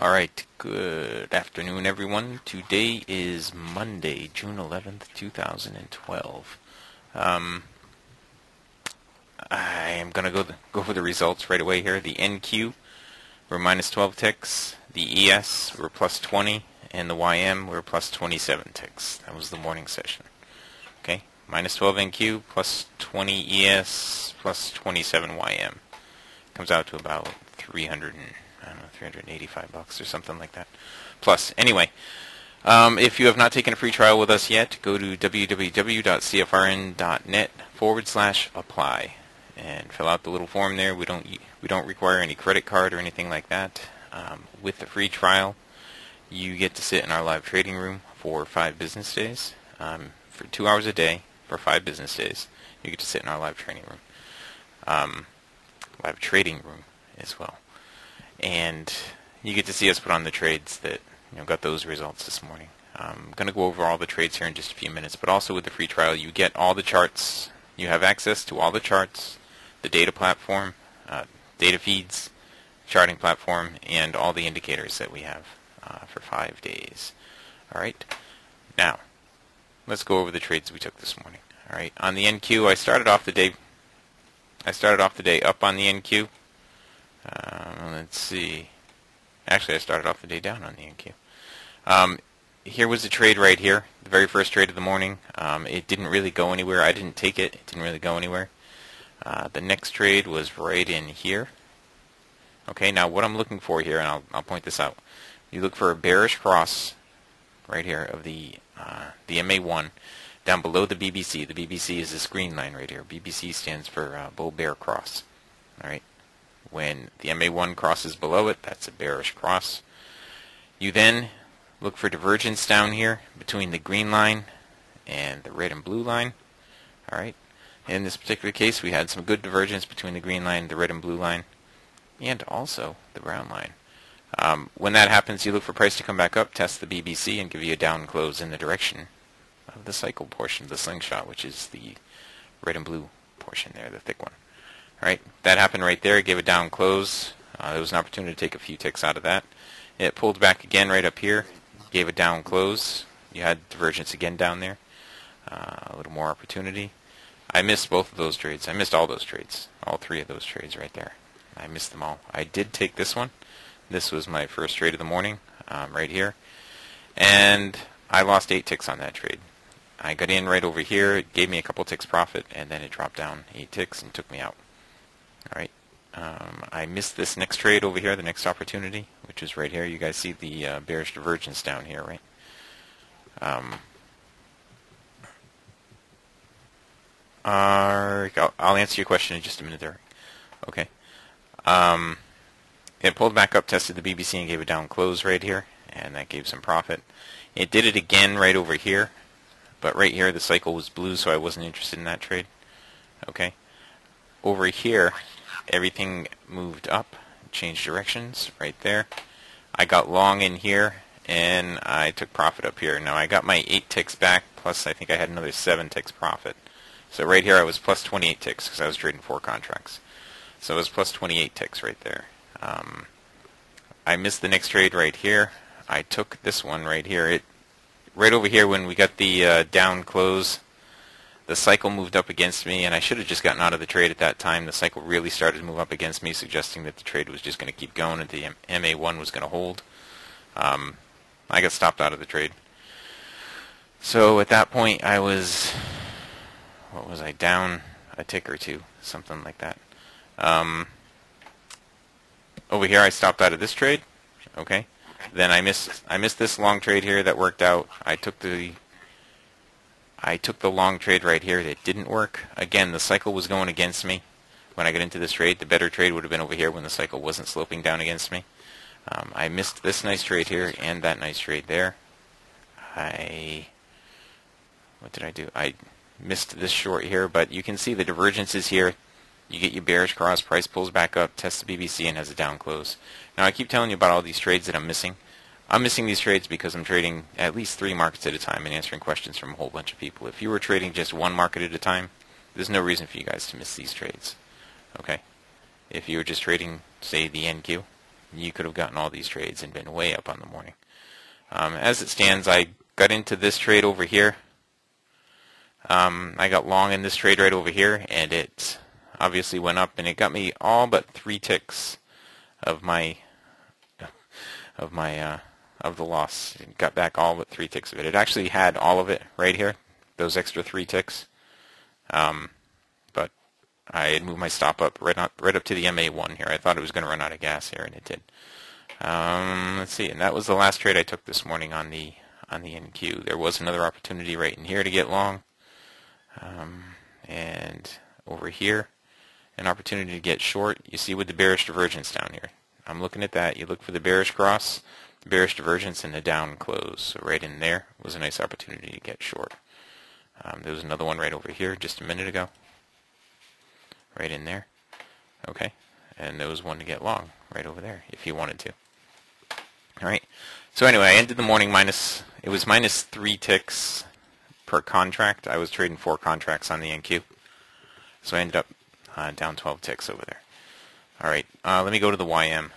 Alright, good afternoon everyone. Today is Monday, June 11th, 2012. I am going to go for the results right away here. The NQ were minus 12 ticks, the ES were plus 20, and the YM were plus 27 ticks. That was the morning session. Okay, minus 12 NQ, plus 20 ES, plus 27 YM. Comes out to about 385 bucks or something like that. Plus, anyway, if you have not taken a free trial with us yet, go to www.cfrn.net/apply and fill out the little form there. We don't require any credit card or anything like that. With the free trial, you get to sit in our live trading room for 5 business days. For 2 hours a day for 5 business days, you get to sit in our live trading room. Live trading room as well. And you get to see us put on the trades that got those results this morning. I'm going to go over all the trades here in just a few minutes, but also with the free trial you get all the charts. You have access to all the charts, the data platform, data feeds, charting platform, and all the indicators that we have for 5 days. Alright, now let's go over the trades we took this morning. Alright, on the NQ, I started off the day up on the NQ. Let's see. Actually, I started off the day down on the NQ. Here was the trade right here, the very first trade of the morning. It didn't really go anywhere. I didn't take it. It didn't really go anywhere. The next trade was right in here. Okay, now what I'm looking for here, and I'll point this out. You look for a bearish cross right here of the MA1 down below the BBC. The BBC is this green line right here. BBC stands for bull bear cross. All right. When the MA1 crosses below it, that's a bearish cross. You then look for divergence down here between the green line and the red and blue line. All right. In this particular case, we had some good divergence between the green line, the red and blue line, and also the brown line. When that happens, you look for price to come back up, test the BBC, and give you a down close in the direction of the cycle portion of the slingshot, which is the red and blue portion there, the thick one. Alright, that happened right there. It gave a down close. There was an opportunity to take a few ticks out of that. It pulled back again right up here, gave a down close. You had divergence again down there. A little more opportunity. I missed both of those trades. I missed all those trades. All 3 of those trades right there. I missed them all. I did take this one. This was my first trade of the morning, right here. And I lost 8 ticks on that trade. I got in right over here. It gave me a couple ticks profit, and then it dropped down 8 ticks and took me out. Alright, I missed this next trade over here, the next opportunity, which is right here. You guys see the bearish divergence down here, right? I'll answer your question in just a minute there. Okay. It pulled back up, tested the BBC, and gave a down close right here, and that gave some profit. It did it again right over here, but right here the cycle was blue, so I wasn't interested in that trade. Okay. Over here, everything moved up, changed directions right there. I got long in here, and I took profit up here. Now I got my 8 ticks back, plus I think I had another 7 ticks profit. So right here I was plus 28 ticks because I was trading 4 contracts. So it was plus 28 ticks right there. I missed the next trade right here. I took this one right here. Right over here when we got the down close, the cycle moved up against me, and I should have just gotten out of the trade at that time. The cycle really started to move up against me, suggesting that the trade was just going to keep going and the MA1 was going to hold. I got stopped out of the trade. So at that point, I was, what was I, down a tick or 2, something like that. Over here, I stopped out of this trade. Okay. Then I missed this long trade here that worked out. I took the long trade right here that didn't work. Again, the cycle was going against me when I got into this trade. The better trade would have been over here when the cycle wasn't sloping down against me. I missed this nice trade here and that nice trade there. What did I do? I missed this short here, but you can see the divergences here. You get your bearish cross, price pulls back up, tests the BBC, and has a down close. Now I keep telling you about all these trades that I'm missing. I'm missing these trades because I'm trading at least 3 markets at a time and answering questions from a whole bunch of people. If you were trading just 1 market at a time, there's no reason for you guys to miss these trades. Okay? If you were just trading, say, the NQ, you could have gotten all these trades and been way up on the morning. As it stands, I got into this trade over here. I got long in this trade right over here, and it obviously went up, and it got me all but 3 ticks of the loss. It got back all but 3 ticks of it. It actually had all of it right here, those extra 3 ticks. But I had moved my stop up right up to the MA1 here. I thought it was going to run out of gas here, and it did. Let's see, and that was the last trade I took this morning on the NQ. There was another opportunity right in here to get long, and over here, an opportunity to get short. You see with the bearish divergence down here. I'm looking at that. You look for the bearish cross, the bearish divergence, and the down close. So right in there was a nice opportunity to get short. There was another one right over here just a minute ago. Right in there. Okay. And there was one to get long right over there if you wanted to. Alright. So anyway, I ended the morning it was minus 3 ticks per contract. I was trading 4 contracts on the NQ. So I ended up down 12 ticks over there. Alright, let me go to the YM.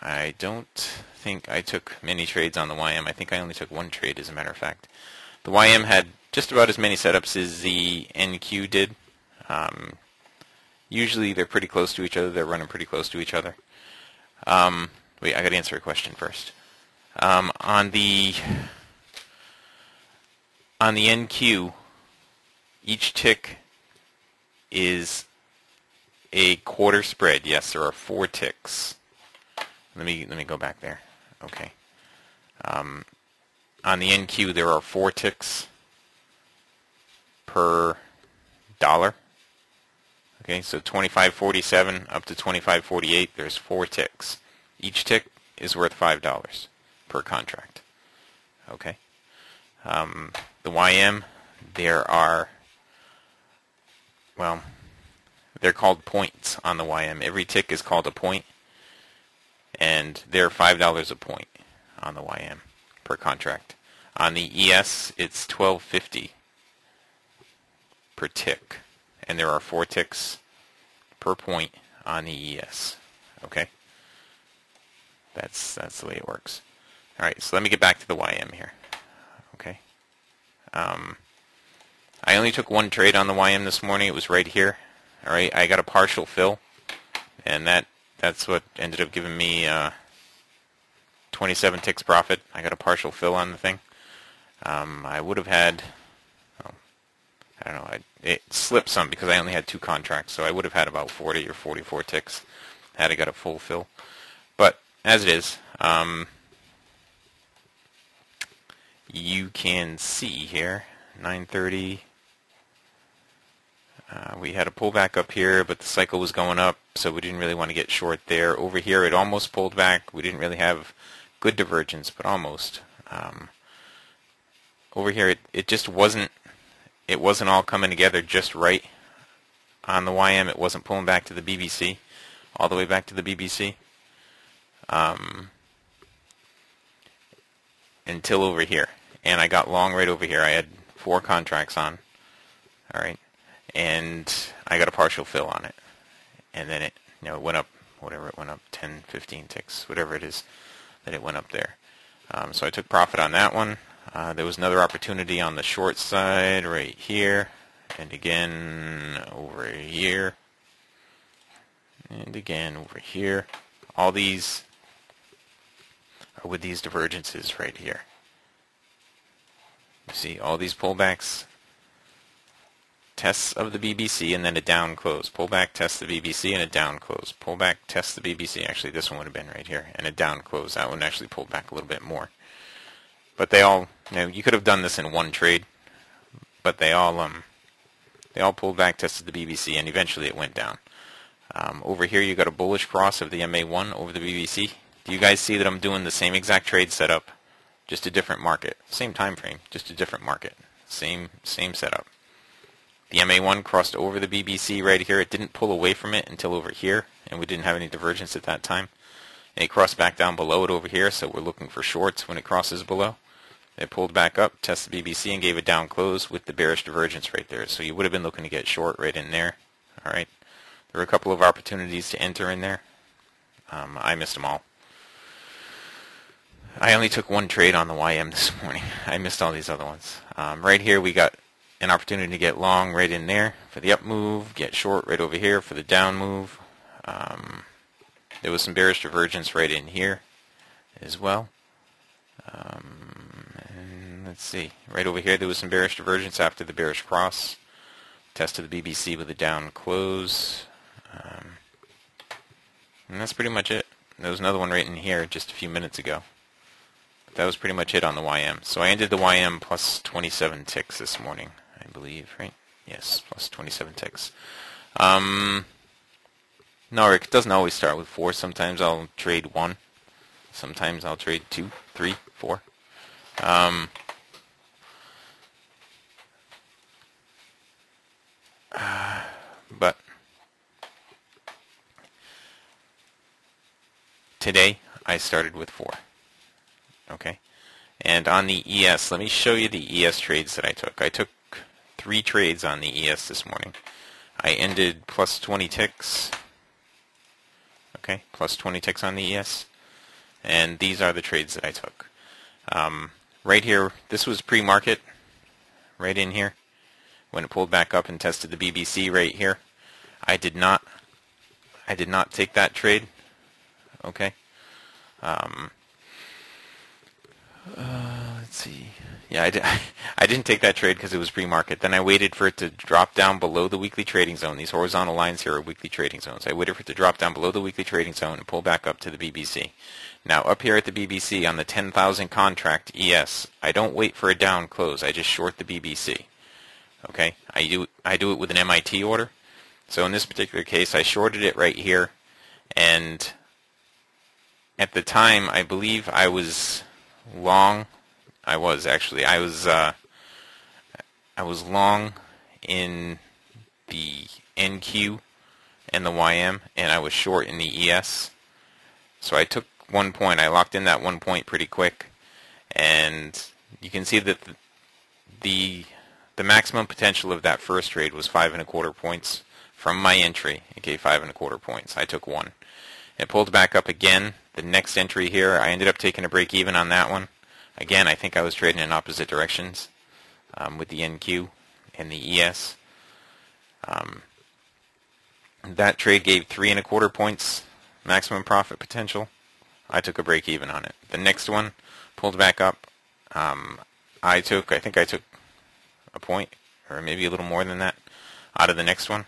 I don't think I took many trades on the YM. I think I only took 1 trade, as a matter of fact. The YM had just about as many setups as the NQ did. Usually they're pretty close to each other. They're running pretty close to each other. Wait, I got to answer a question first. On the NQ, each tick is a quarter spread. Yes, there are 4 ticks. Let me go back there. Okay. On the NQ, there are 4 ticks per dollar. Okay, so 25.47 up to 25.48. There's 4 ticks. Each tick is worth $5 per contract. Okay. The YM, there are, well, they're called points on the YM. Every tick is called a point, and they're $5 a point on the YM per contract. On the ES, it's $12.50 per tick, and there are 4 ticks per point on the ES. Okay, that's the way it works. All right, so let me get back to the YM here. Okay, I only took 1 trade on the YM this morning. It was right here. All right, I got a partial fill, and that's what ended up giving me 27 ticks profit. I got a partial fill on the thing. I would have had, I don't know, it slipped some because I only had 2 contracts, so I would have had about 40 or 44 ticks had I got a full fill. But as it is, you can see here, 9:30. We had a pullback up here, but the cycle was going up, so we didn't really want to get short there. Over here, it almost pulled back. We didn't really have good divergence, but almost. Over here, it just wasn't. It wasn't all coming together just right on the YM. It wasn't pulling back to the BBC, all the way back to the BBC, until over here. And I got long right over here. I had 4 contracts on. All right. And I got a partial fill on it, and then it went up, whatever it went up, 10, 15 ticks, whatever it is that it went up there. So I took profit on that one. There was another opportunity on the short side right here, and again over here, and again over here. All these are with these divergences right here. You see all these pullbacks, tests of the BBC, and then a down close. Pullback, test the BBC, and a down close. Pullback, test the BBC. Actually, this one would have been right here, and a down close. That one actually pulled back a little bit more. But they all, you could have done this in 1 trade, but they all pulled back, tested the BBC, and eventually it went down. Over here, you got a bullish cross of the MA1 over the BBC. Do you guys see that I'm doing the same exact trade setup, just a different market, same time frame, just a different market, same setup? The MA1 crossed over the BBC right here. It didn't pull away from it until over here, and we didn't have any divergence at that time. And it crossed back down below it over here, so we're looking for shorts when it crosses below. It pulled back up, tested the BBC, and gave a down close with the bearish divergence right there. So you would have been looking to get short right in there. All right. There were a couple of opportunities to enter in there. I missed them all. I only took one trade on the YM this morning. I missed all these other ones. Right here we got an opportunity to get long right in there for the up move, get short right over here for the down move. There was some bearish divergence right in here as well. And let's see, right over here there was some bearish divergence after the bearish cross. Tested the BBC with a down close. And that's pretty much it. There was another one right in here just a few minutes ago. But that was pretty much it on the YM. So I ended the YM plus 27 ticks this morning, I believe, right? Yes, plus 27 ticks. No, Rick, it doesn't always start with 4. Sometimes I'll trade 1. Sometimes I'll trade 2, 3, 4. But today I started with 4. Okay, and on the ES, let me show you the ES trades that I took. I took 3 trades on the ES this morning. I ended plus 20 ticks. Okay, plus 20 ticks on the ES, and these are the trades that I took. Right here, this was pre-market, right in here, when it pulled back up and tested the BBC right here. I did not take that trade. Okay. Let's see. Yeah, I didn't take that trade because it was pre-market. Then I waited for it to drop down below the weekly trading zone. These horizontal lines here are weekly trading zones. I waited for it to drop down below the weekly trading zone and pull back up to the BBC. Now, up here at the BBC on the 10,000 contract ES, I don't wait for a down close. I just short the BBC. Okay? I do it with an MIT order. So in this particular case, I shorted it right here, and at the time, I believe I was long. I was long in the NQ and the YM, and I was short in the ES. So I took 1 point. I locked in that 1 point pretty quick, and you can see that the maximum potential of that first trade was 5.25 points from my entry. It gave 5.25 points. I took 1. It pulled back up again. The next entry here, I ended up taking a break even on that one. Again, I think I was trading in opposite directions with the NQ and the ES. That trade gave 3.25 points maximum profit potential. I took a break even on it. The next one pulled back up. I think I took a point, or maybe a little more than that, out of the next one.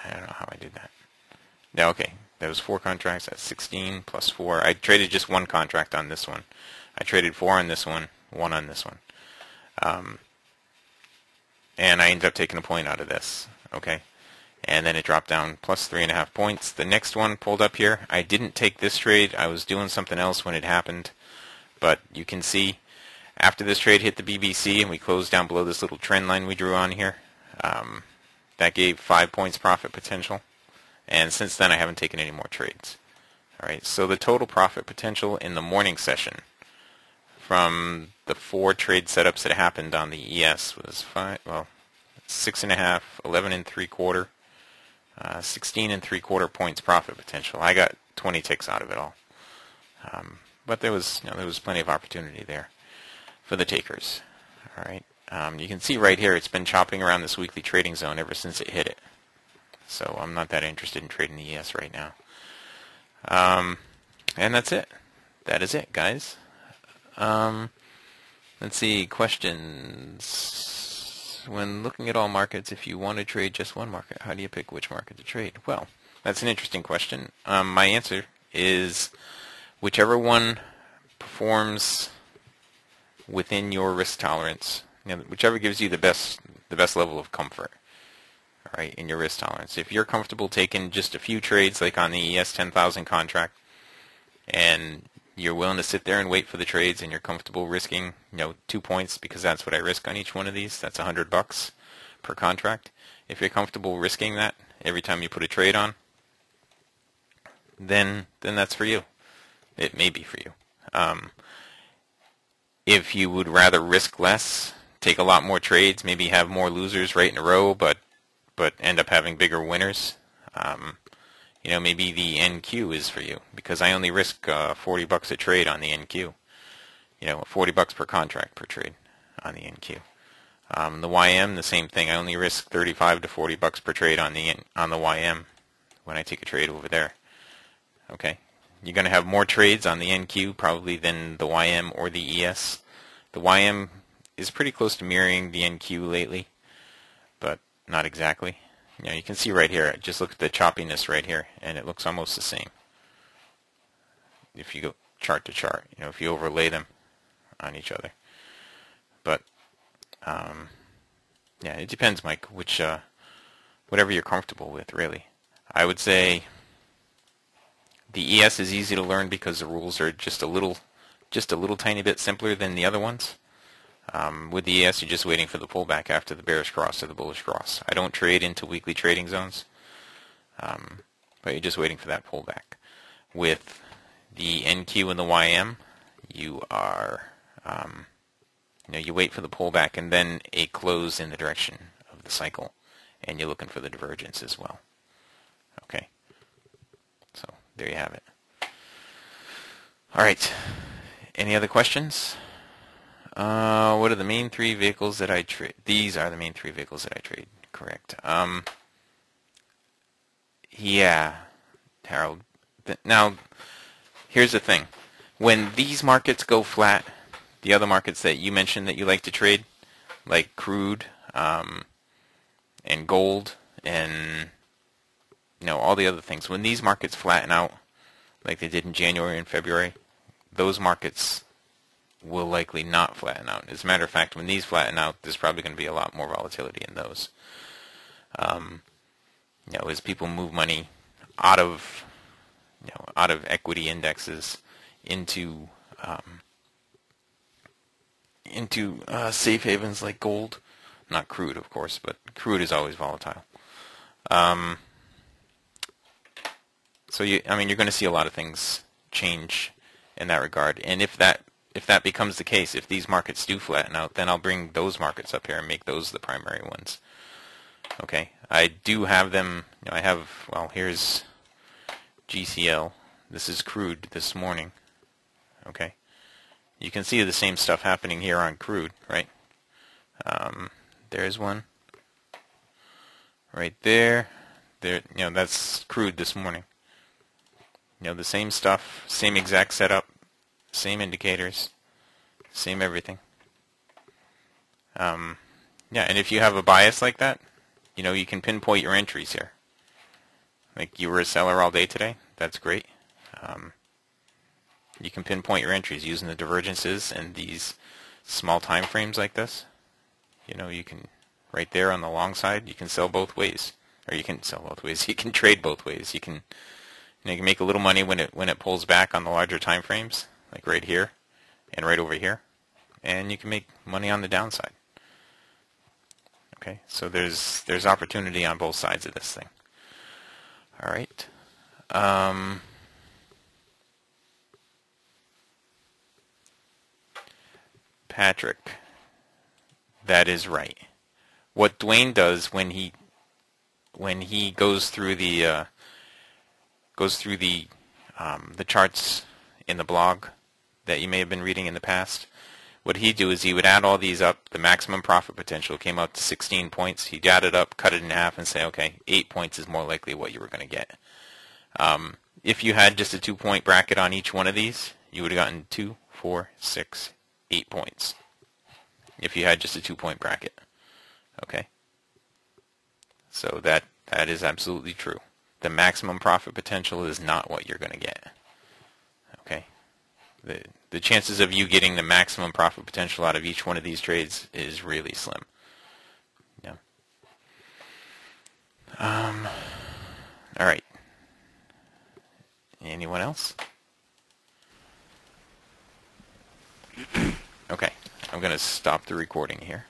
I don't know how I did that. No, okay. There was 4 contracts. That's 16 plus 4. I traded just 1 contract on this one. I traded 4 on this one, 1 on this one. And I ended up taking a point out of this. Okay. And then it dropped down plus 3.5 points. The next one pulled up here. I didn't take this trade. I was doing something else when it happened. But you can see after this trade hit the BBC and we closed down below this little trend line we drew on here, that gave 5 points profit potential. And since then I haven't taken any more trades. Alright, so the total profit potential in the morning session from the 4 trade setups that happened on the ES was 6.5, 11.75, 16.75 points profit potential. I got 20 ticks out of it all. But there was plenty of opportunity there for the takers. Alright, you can see right here it's been chopping around this weekly trading zone ever since it hit it. So I'm not that interested in trading the ES right now. And that's it. That is it, guys. Let's see, questions. When looking at all markets, if you want to trade just one market, how do you pick which market to trade? Well, that's an interesting question. My answer is whichever one performs within your risk tolerance, whichever gives you the best level of comfort. Right, in your risk tolerance. If you're comfortable taking just a few trades, like on the ES 10,000 contract, and you're willing to sit there and wait for the trades, and you're comfortable risking, 2 points, because that's what I risk on each one of these. That's $100 per contract. If you're comfortable risking that every time you put a trade on, then that's for you. It may be for you. If you would rather risk less, take a lot more trades, maybe have more losers right in a row, but end up having bigger winners, maybe the NQ is for you, because I only risk $40 a trade on the NQ. $40 per contract per trade on the NQ. The YM, the same thing. I only risk 35 to $40 per trade on the YM when I take a trade over there. Okay, you're going to have more trades on the NQ probably than the YM or the ES. The YM is pretty close to mirroring the NQ lately, but not exactly. You can see right here. Just look at the choppiness right here, and it looks almost the same. If you go chart to chart, if you overlay them on each other. But yeah, it depends, Mike, which whatever you're comfortable with, really. I would say the ES is easy to learn because the rules are just a little tiny bit simpler than the other ones. With the ES, you're just waiting for the pullback after the bearish cross or the bullish cross. I don't trade into weekly trading zones, but you're just waiting for that pullback. With the NQ and the YM, you are you wait for the pullback and then a close in the direction of the cycle, and you're looking for the divergence as well. Okay, so there you have it. All right, any other questions? What are the main three vehicles that I trade? These are the main three vehicles that I trade. Correct. Yeah, Harold. Now, here's the thing. When these markets go flat, the other markets that you mentioned that you like to trade, like crude, and gold, and all the other things, when these markets flatten out, like they did in January and February, those markets will likely not flatten out. As a matter of fact, when these flatten out, there's probably going to be a lot more volatility in those. As people move money out of equity indexes into safe havens like gold, not crude, of course, but crude is always volatile. So you're going to see a lot of things change in that regard, and if that becomes the case, if these markets do flatten out, then I'll bring those markets up here and make those the primary ones. Okay, I do have them. Here's GCL. This is crude this morning. Okay, you can see the same stuff happening here on crude, right? There's one right there. That's crude this morning. The same stuff, same exact setup, same indicators, same everything. And if you have a bias like that, you can pinpoint your entries here. Like you were a seller all day today, that's great. You can pinpoint your entries using the divergences and these small time frames like this. You can, right there on the long side, you can sell both ways. Or you can sell both ways. You can trade both ways. You can make a little money when it pulls back on the larger time frames, like right here and right over here. And you can make money on the downside. Okay, so there's opportunity on both sides of this thing. All right. Patrick, that is right. What Dwayne does when he goes through the charts in the blog that you may have been reading in the past, what he'd do is he would add all these up. The maximum profit potential came out to 16 points. He'd add it up, cut it in half, and say, okay, 8 points is more likely what you were going to get. If you had just a 2-point bracket on each one of these, you would have gotten 2, 4, 6, 8 points. If you had just a 2-point bracket. Okay? So that is absolutely true. The maximum profit potential is not what you're going to get. Okay? The chances of you getting the maximum profit potential out of each one of these trades is really slim. Yeah. All right. Anyone else? Okay. I'm going to stop the recording here.